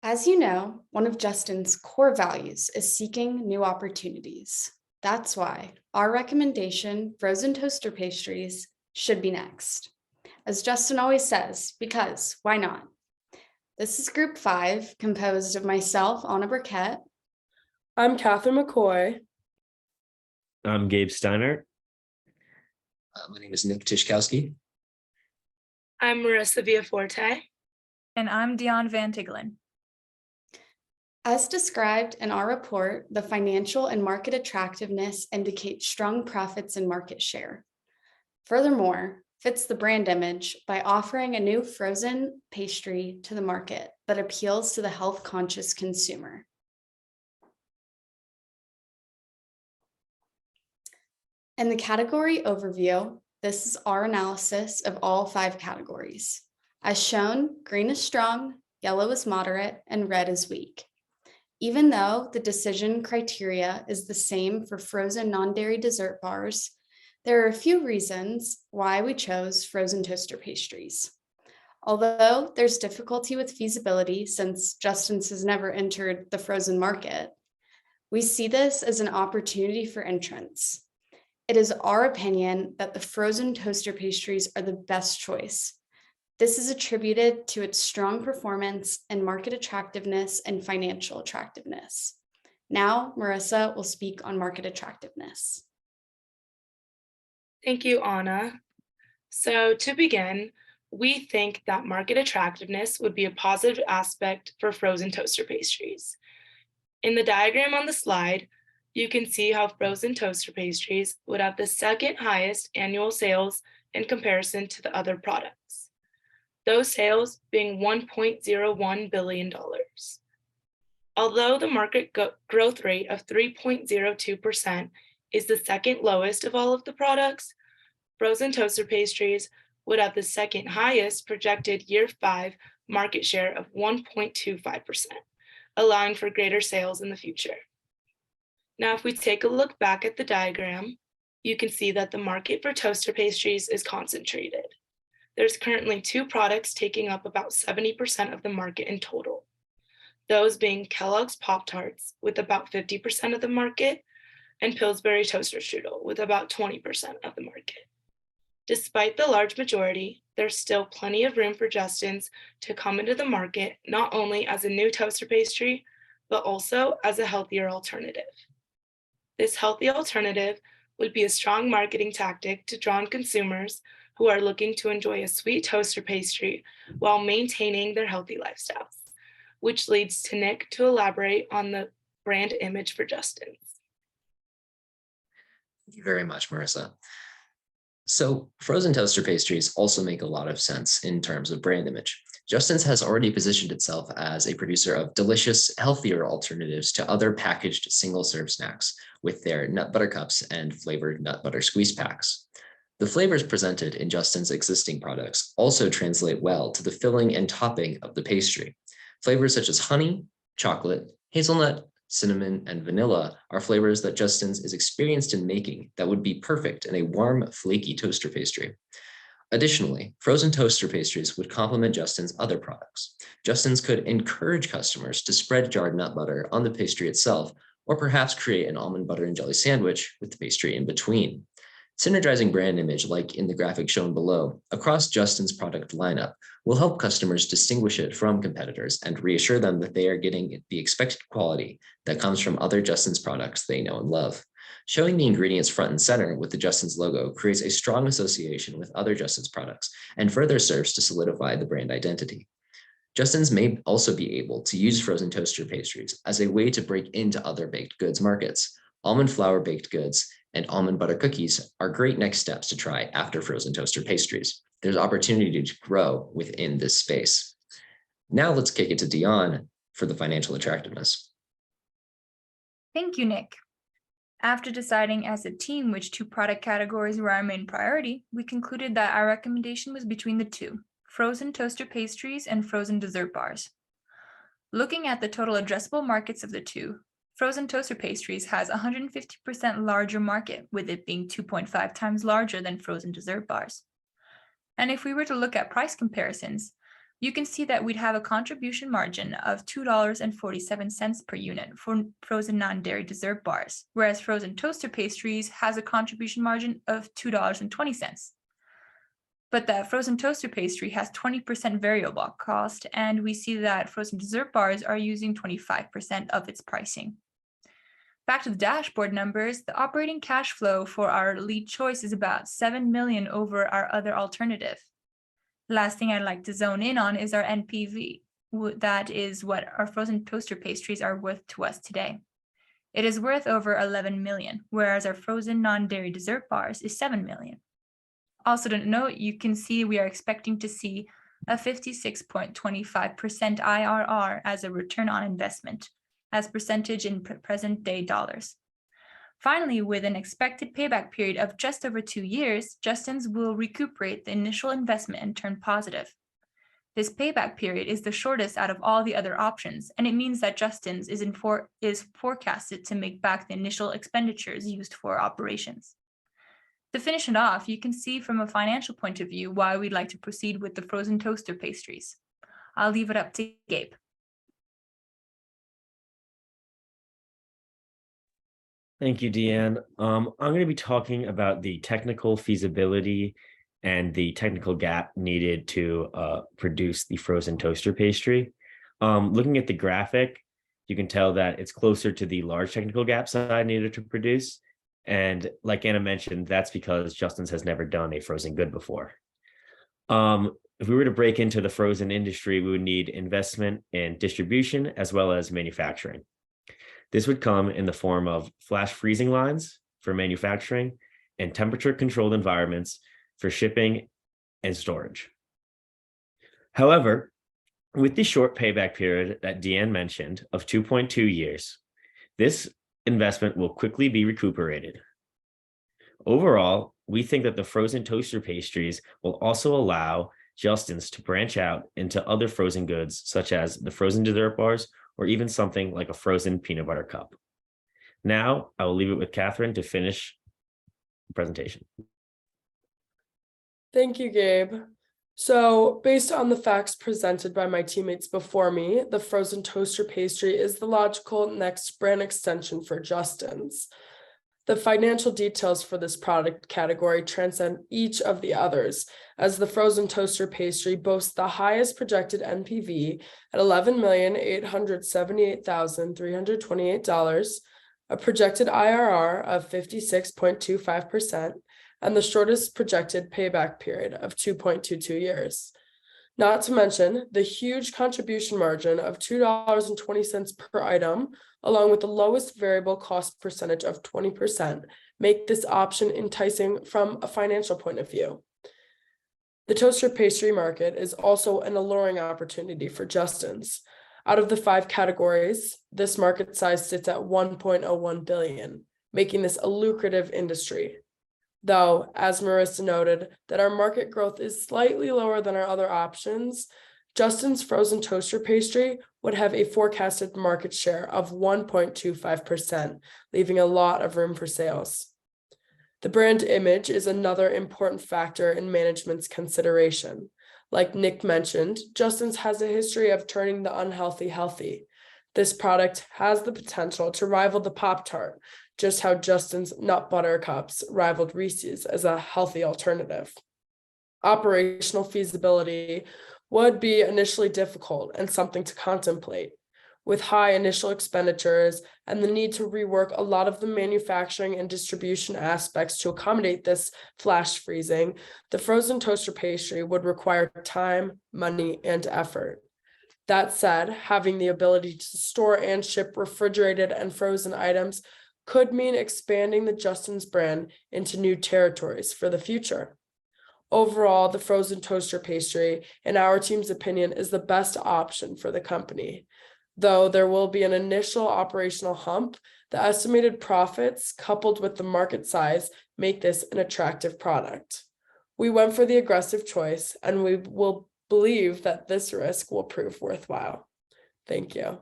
As you know, one of Justin's core values is seeking new opportunities. That's why our recommendation, frozen toaster pastries, should be next. As Justin always says, because why not? This is group 5, composed of myself, Anna Burkett, I'm Catherine McCoy. I'm Gabe Steiner. My name is Nick Tishkowski. I'm Marissa Villaforte. And I'm Dion Van Tiggelen. As described in our report, the financial and market attractiveness indicate strong profits and market share. Furthermore, fits the brand image by offering a new frozen pastry to the market that appeals to the health-conscious consumer. In the category overview, this is our analysis of all 5 categories. As shown, green is strong, yellow is moderate, and red is weak. Even though the decision criteria is the same for frozen non-dairy dessert bars, there are a few reasons why we chose frozen toaster pastries. Although there's difficulty with feasibility since Justin's has never entered the frozen market, we see this as an opportunity for entrance. It is our opinion that the frozen toaster pastries are the best choice. This is attributed to its strong performance and market attractiveness and financial attractiveness. Now, Marissa will speak on market attractiveness. Thank you, Anna. So to begin, we think that market attractiveness would be a positive aspect for frozen toaster pastries. In the diagram on the slide, you can see how frozen toaster pastries would have the second highest annual sales in comparison to the other products. Those sales being $1.01 billion. Although the market growth rate of 3.02% is the second lowest of all of the products, frozen toaster pastries would have the second highest projected year 5 market share of 1.25%, allowing for greater sales in the future. Now, if we take a look back at the diagram, you can see that the market for toaster pastries is concentrated. There's currently 2 products taking up about 70% of the market in total. Those being Kellogg's Pop-Tarts with about 50% of the market and Pillsbury Toaster Strudel with about 20% of the market. Despite the large majority, there's still plenty of room for Justin's to come into the market, not only as a new toaster pastry, but also as a healthier alternative. This healthy alternative would be a strong marketing tactic to draw in consumers who are looking to enjoy a sweet toaster pastry while maintaining their healthy lifestyles, which leads to Nick to elaborate on the brand image for Justin's. Thank you very much, Marissa. So frozen toaster pastries also make a lot of sense in terms of brand image. Justin's has already positioned itself as a producer of delicious, healthier alternatives to other packaged single-serve snacks with their nut butter cups and flavored nut butter squeeze packs. The flavors presented in Justin's existing products also translate well to the filling and topping of the pastry. Flavors such as honey, chocolate, hazelnut, cinnamon, and vanilla are flavors that Justin's is experienced in making that would be perfect in a warm, flaky toaster pastry. Additionally, frozen toaster pastries would complement Justin's other products. Justin's could encourage customers to spread jarred nut butter on the pastry itself, or perhaps create an almond butter and jelly sandwich with the pastry in between. Synergizing brand image, like in the graphic shown below, across Justin's product lineup will help customers distinguish it from competitors and reassure them that they are getting the expected quality that comes from other Justin's products they know and love. Showing the ingredients front and center with the Justin's logo creates a strong association with other Justin's products and further serves to solidify the brand identity. Justin's may also be able to use frozen toaster pastries as a way to break into other baked goods markets. Almond flour baked goods and almond butter cookies are great next steps to try after frozen toaster pastries. There's opportunity to grow within this space. Now let's kick it to Dion for the financial attractiveness. Thank you, Nick. After deciding as a team which 2 product categories were our main priority, we concluded that our recommendation was between the 2, frozen toaster pastries and frozen dessert bars. Looking at the total addressable markets of the 2, frozen toaster pastries has a 150% larger market, with it being 2.5 times larger than frozen dessert bars. And if we were to look at price comparisons, you can see that we'd have a contribution margin of $2.47 per unit for frozen non-dairy dessert bars, whereas frozen toaster pastries has a contribution margin of $2.20. But that frozen toaster pastry has 20% variable cost, and we see that frozen dessert bars are using 25% of its pricing. Back to the dashboard numbers, the operating cash flow for our lead choice is about $7 million over our other alternative. Last thing I'd like to zone in on is our NPV. That is what our frozen toaster pastries are worth to us today. It is worth over 11 million, whereas our frozen non-dairy dessert bars is 7 million. Also to note, you can see we are expecting to see a 56.25% IRR as a return on investment, as percentage in present day dollars. Finally, with an expected payback period of just over 2 years, Justin's will recuperate the initial investment and turn positive. This payback period is the shortest out of all the other options, and it means that Justin's is forecasted to make back the initial expenditures used for operations. To finish it off, you can see from a financial point of view why we'd like to proceed with the frozen toaster pastries. I'll leave it up to Gabe. Thank you, Deanne. I'm going to be talking about the technical feasibility and the technical gap needed to produce the frozen toaster pastry. Looking at the graphic, you can tell that it's closer to the large technical gap side needed to produce. And like Anna mentioned, that's because Justin's has never done a frozen good before. If we were to break into the frozen industry, we would need investment in distribution as well as manufacturing. This would come in the form of flash freezing lines for manufacturing and temperature-controlled environments for shipping and storage. However, with the short payback period that Deanne mentioned of 2.2 years, this investment will quickly be recuperated. Overall, we think that the frozen toaster pastries will also allow Justin's to branch out into other frozen goods, such as the frozen dessert bars, or even something like a frozen peanut butter cup. Now, I will leave it with Catherine to finish the presentation. Thank you, Gabe. So based on the facts presented by my teammates before me, the frozen toaster pastry is the logical next brand extension for Justin's. The financial details for this product category transcend each of the others, as the frozen toaster pastry boasts the highest projected NPV at $11,878,328, a projected IRR of 56.25%, and the shortest projected payback period of 2.22 years. Not to mention the huge contribution margin of $2.20 per item, along with the lowest variable cost percentage of 20%, make this option enticing from a financial point of view. The toaster pastry market is also an alluring opportunity for Justin's. Out of the 5 categories, this market size sits at $1.01 billion, making this a lucrative industry. Though, as Marissa noted, that our market growth is slightly lower than our other options, Justin's frozen toaster pastry would have a forecasted market share of 1.25%, leaving a lot of room for sales. The brand image is another important factor in management's consideration. Like Nick mentioned, Justin's has a history of turning the unhealthy healthy. This product has the potential to rival the Pop-Tart, just how Justin's nut butter cups rivaled Reese's as a healthy alternative. Operational feasibility would be initially difficult and something to contemplate. With high initial expenditures and the need to rework a lot of the manufacturing and distribution aspects to accommodate this flash freezing, the frozen toaster pastry would require time, money, and effort. That said, having the ability to store and ship refrigerated and frozen items could mean expanding the Justin's brand into new territories for the future. Overall, the frozen toaster pastry, in our team's opinion, is the best option for the company. Though there will be an initial operational hump, the estimated profits coupled with the market size make this an attractive product. We went for the aggressive choice, and we will believe that this risk will prove worthwhile. Thank you.